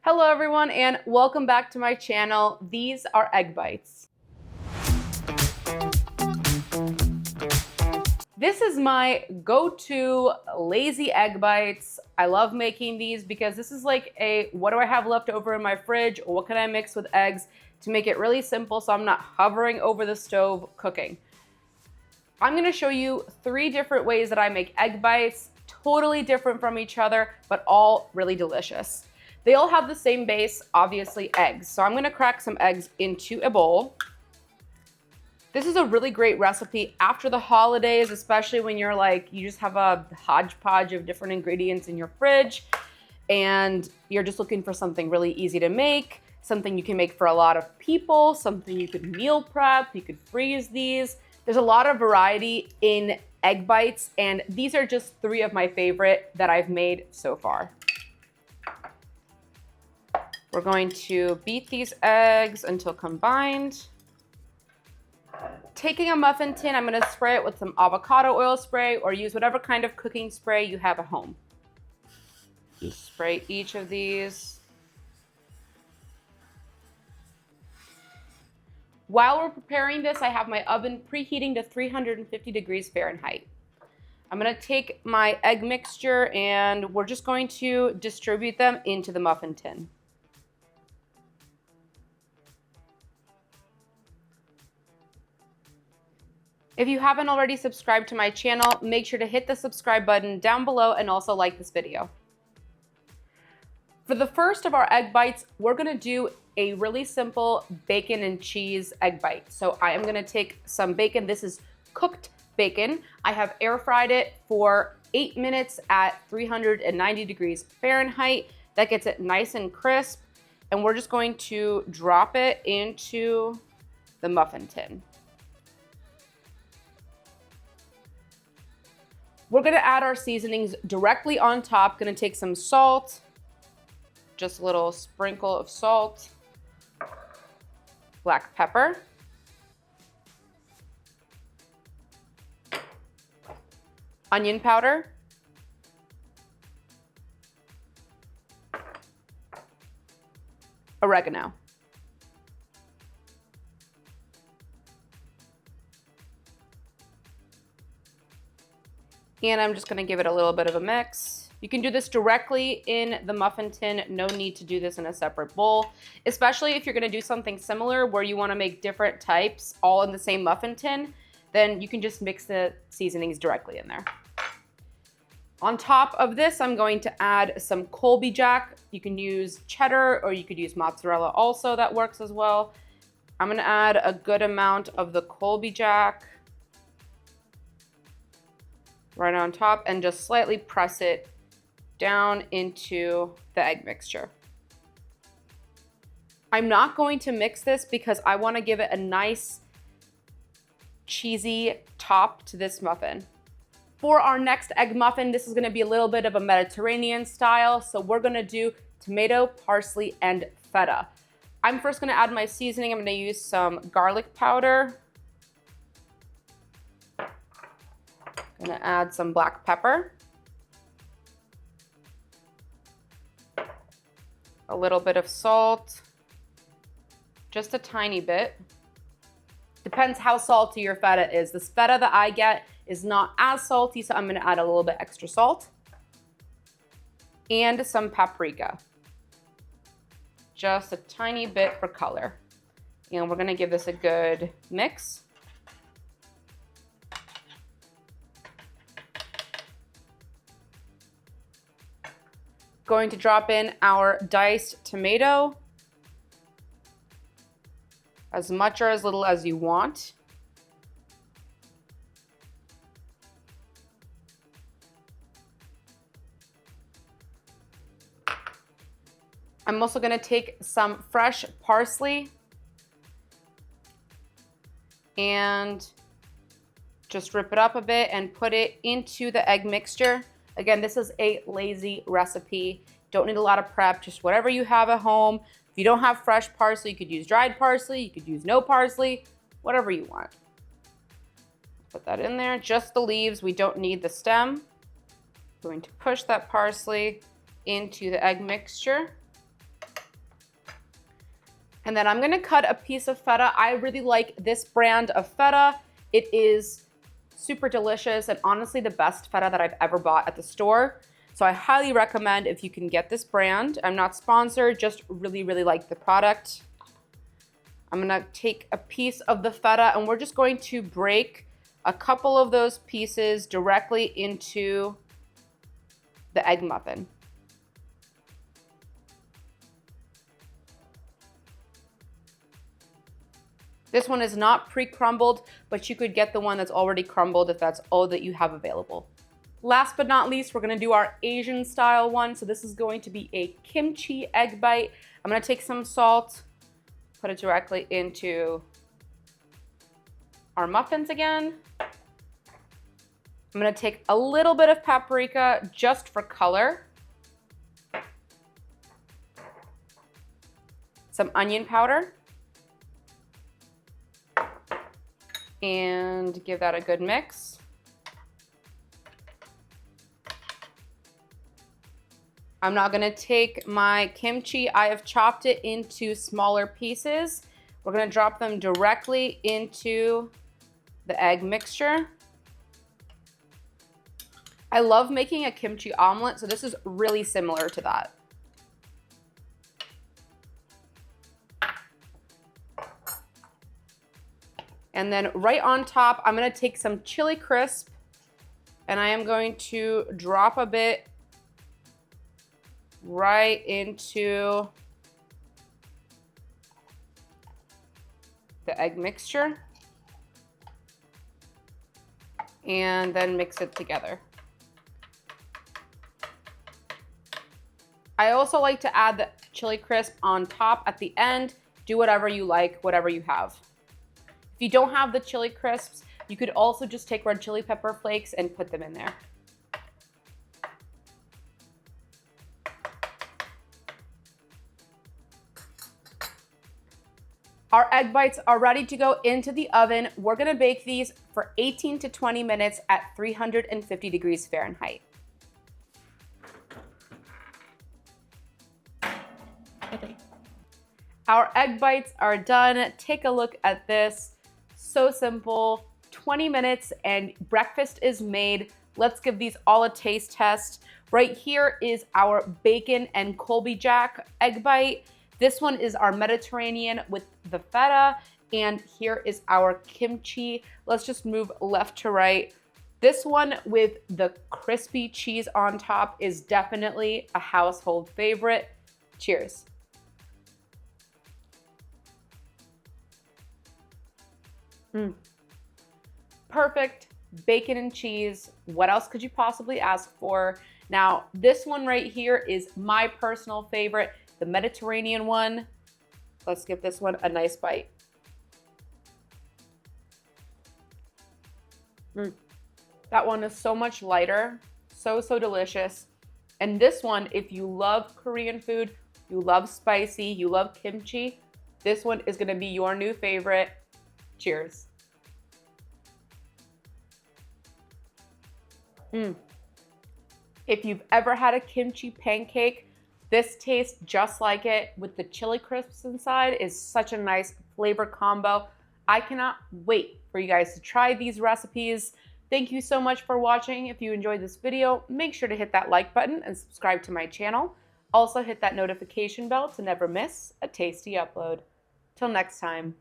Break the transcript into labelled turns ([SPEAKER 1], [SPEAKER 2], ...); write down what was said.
[SPEAKER 1] Hello everyone and welcome back to my channel. These are egg bites. This is my go-to lazy egg bites. I love making these because this is like a what do I have left over in my fridge or what can I mix with eggs to make it really simple so I'm not hovering over the stove cooking. I'm going to show you 3 different ways that I make egg bites, totally different from each other, but all really delicious. They all have the same base, obviously eggs. So I'm gonna crack some eggs into a bowl. This is a really great recipe after the holidays, especially when you're like, you just have a hodgepodge of different ingredients in your fridge and you're just looking for something really easy to make, something you can make for a lot of people, something you could meal prep, you could freeze these. There's a lot of variety in egg bites and these are just 3 of my favorite that I've made so far. We're going to beat these eggs until combined. Taking a muffin tin, I'm gonna spray it with some avocado oil spray or use whatever kind of cooking spray you have at home. Spray each of these. While we're preparing this, I have my oven preheating to 350 degrees Fahrenheit. I'm gonna take my egg mixture and we're just going to distribute them into the muffin tin. If you haven't already subscribed to my channel, make sure to hit the subscribe button down below and also like this video. For the first of our egg bites, we're gonna do a really simple bacon and cheese egg bite. So I am gonna take some bacon. This is cooked bacon. I have air fried it for 8 minutes at 390 degrees Fahrenheit. That gets it nice and crisp. And we're just going to drop it into the muffin tin. We're gonna add our seasonings directly on top. Gonna take some salt, just a little sprinkle of salt, black pepper, onion powder, oregano. And I'm just gonna give it a little bit of a mix. You can do this directly in the muffin tin. No need to do this in a separate bowl, especially if you're gonna do something similar where you wanna make different types all in the same muffin tin, then you can just mix the seasonings directly in there. On top of this, I'm going to add some Colby Jack. You can use cheddar or you could use mozzarella also, that works as well. I'm gonna add a good amount of the Colby Jack right on top and just slightly press it down into the egg mixture. I'm not going to mix this because I want to give it a nice cheesy top to this muffin. For our next egg muffin, this is going to be a little bit of a Mediterranean style, so we're going to do tomato, parsley, and feta. I'm first going to add my seasoning. I'm going to use some garlic powder. Gonna add some black pepper, a little bit of salt, just a tiny bit. Depends how salty your feta is. This feta that I get is not as salty, so I'm gonna add a little bit extra salt and some paprika, just a tiny bit for color. And we're gonna give this a good mix. Going to drop in our diced tomato, as much or as little as you want. I'm also gonna take some fresh parsley and just rip it up a bit and put it into the egg mixture. Again, this is a lazy recipe. Don't need a lot of prep, just whatever you have at home. If you don't have fresh parsley, you could use dried parsley, you could use no parsley, whatever you want. Put that in there, just the leaves, we don't need the stem. Going to push that parsley into the egg mixture. And then I'm gonna cut a piece of feta. I really like this brand of feta. It is super delicious and honestly the best feta that I've ever bought at the store. So I highly recommend if you can get this brand. I'm not sponsored, just really, really like the product. I'm gonna take a piece of the feta and we're just going to break a couple of those pieces directly into the egg muffin. This one is not pre-crumbled, but you could get the one that's already crumbled if that's all that you have available. Last but not least, we're gonna do our Asian style one. So this is going to be a kimchi egg bite. I'm gonna take some salt, put it directly into our muffins again. I'm gonna take a little bit of paprika just for color. Some onion powder. And give that a good mix. I'm now gonna take my kimchi. I have chopped it into smaller pieces. We're gonna drop them directly into the egg mixture. I love making a kimchi omelet, so this is really similar to that. And then right on top, I'm gonna take some chili crisp and I am going to drop a bit right into the egg mixture and then mix it together. I also like to add the chili crisp on top at the end. Do whatever you like, whatever you have. If you don't have the chili crisps, you could also just take red chili pepper flakes and put them in there. Our egg bites are ready to go into the oven. We're gonna bake these for 18 to 20 minutes at 350 degrees Fahrenheit. Our egg bites are done. Take a look at this. So simple, 20 minutes and breakfast is made. Let's give these all a taste test. Right here is our bacon and Colby Jack egg bite. This one is our Mediterranean with the feta, and here is our kimchi. Let's just move left to right. This one with the crispy cheese on top is definitely a household favorite. Cheers. Perfect bacon and cheese. What else could you possibly ask for? Now, this one right here is my personal favorite, the Mediterranean one. Let's give this one a nice bite. That one is so much lighter, so delicious. And this one, if you love Korean food, you love spicy, you love kimchi, this one is gonna be your new favorite. Cheers. If you've ever had a kimchi pancake, this tastes just like it with the chili crisps inside. Is such a nice flavor combo. I cannot wait for you guys to try these recipes. Thank you so much for watching. If you enjoyed this video, make sure to hit that like button and subscribe to my channel. Also hit that notification bell to never miss a tasty upload. Till next time.